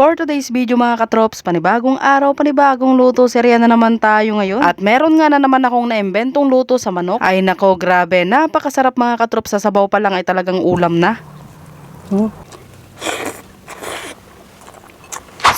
For today's video mga katrops, panibagong araw, panibagong luto, serya na naman tayo ngayon. At meron nga na naman akong naimbentong luto sa manok. Ay nako, grabe, napakasarap mga katrops, sa sabaw pa lang ay talagang ulam na.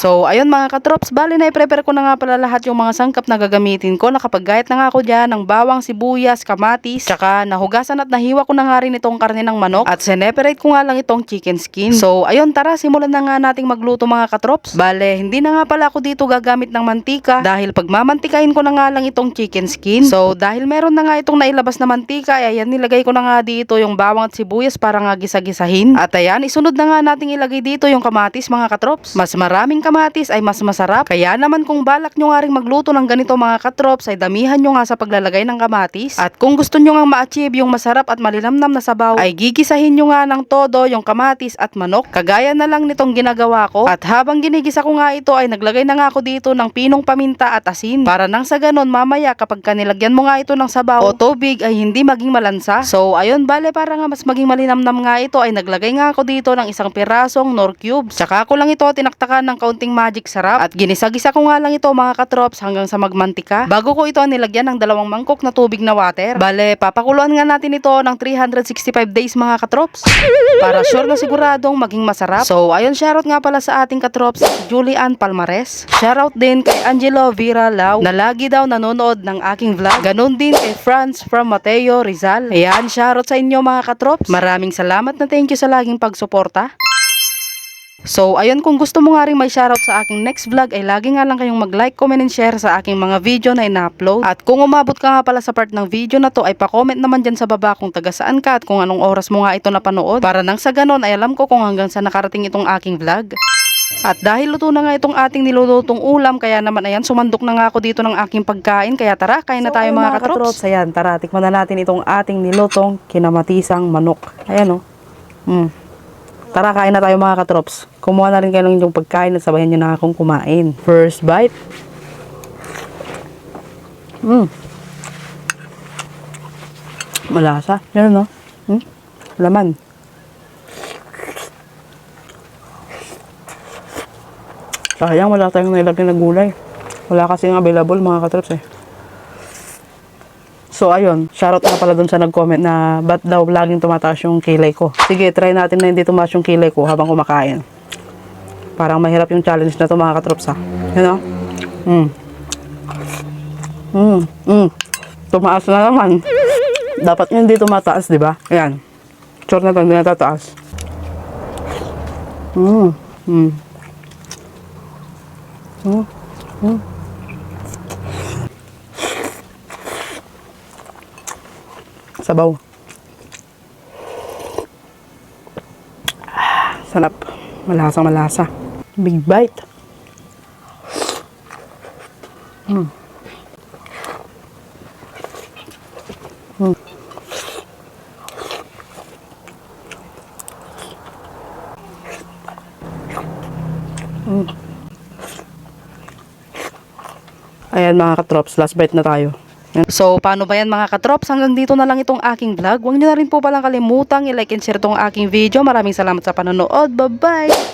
So, ayun mga katrops, bali na i-prepare ko na nga pala lahat yung mga sangkap na gagamitin ko. Nakapaggayat na nga ako dyan ng bawang, sibuyas, kamatis, tsaka nahugasan at nahiwa ko na nga rin itong karne ng manok. At sineperate ko nga lang itong chicken skin. So, ayun, tara, simulan na nga nating magluto mga katrops. Bale, hindi na nga pala ako dito gagamit ng mantika dahil pagmamantikain ko na nga lang itong chicken skin. So, dahil meron na nga itong nailabas na mantika, ayan, nilagay ko na nga dito yung bawang at sibuyas para nga gisa-gisahin. At ayan, isunod na nga nating ilagay dito yung kamatis mga katrops. Mas maraming kamatis ay mas masarap. Kaya naman kung balak nyo nga rin magluto ng ganito mga katrops, ay damihan nyo nga sa paglalagay ng kamatis. At kung gusto nyo nga ma-achieve yung masarap at malinamnam na sabaw, ay gigisahin nyo nga ng todo yung kamatis at manok. Kagaya na lang nitong ginagawa ko. At habang ginigisa ko nga ito, ay naglagay na nga ako dito ng pinong paminta at asin. Para nang sa ganon mamaya kapag kanilagyan mo nga ito ng sabaw o tubig ay hindi maging malansa. So ayun, bale para nga mas maging malinamnam nga ito, ay naglagay nga ako dito ng isang pirasong Knorr cubes. Tsaka ko lang ito tinaktakan ng kaunting magic sarap. At ginisa-gisa ko nga lang ito mga katrops hanggang sa magmantika. Bago ko ito nilagyan ng 2 mangkok na tubig na water. Bale, papakuluan nga natin ito ng 365 days mga katrops. Para sure na siguradong maging masarap. So, ayun, shoutout nga pala sa ating katrops, Julian Palmares. Shoutout din kay Angelo Vera Lau na lagi daw nanonood ng aking vlog. Ganon din kay Franz from Mateo Rizal. Ayan, shoutout sa inyo mga katrops. Maraming salamat na thank you sa laging pagsuporta. So, ayun, kung gusto mo nga rin may shoutout sa aking next vlog, ay lagi nga lang kayong mag-like, comment, and share sa aking mga video na ina-upload. At kung umabot ka nga pala sa part ng video na to, ay pa-comment naman dyan sa baba kung taga saan ka at kung anong oras mo nga ito napanood. Para nang sa ganon ay alam ko kung hanggang saan nakarating itong aking vlog. At dahil luto na nga itong ating nilulutong ulam, kaya naman ayan, sumandok na nga ako dito ng aking pagkain. Kaya tara, kain na tayo mga katrops. Ayan, tara, tikman na natin itong ating nilutong kinamatisang manok. Ayan o. Tara, kain na tayo mga katrops. Kumuha na rin kayo ng inyong pagkain at sabayan nyo na akong kumain. First bite. Malasa. Yan no? Laman. Sayang, wala tayong nailagay na gulay. Wala kasing available mga katrops eh. So ayun, shoutout na pala dun sa nag-comment na ba't daw laging tumataas yung kilay ko. Sige, try natin na hindi tumaas yung kilay ko habang kumakain. Parang mahirap yung challenge na to mga katrops ha. Yan o. Tumaas na naman. Dapat hindi tumataas, di ba? Ayan. Sure na to, hindi natataas. Sabaw. Sarap. Malasang malasa. Big bite. Ayan mga katrops, last bite na tayo. So, paano ba yan mga katrops? Hanggang dito na lang itong aking vlog. Huwag nyo na rin po palang kalimutang i-like and share itong aking video. Maraming salamat sa panonood. Bye-bye!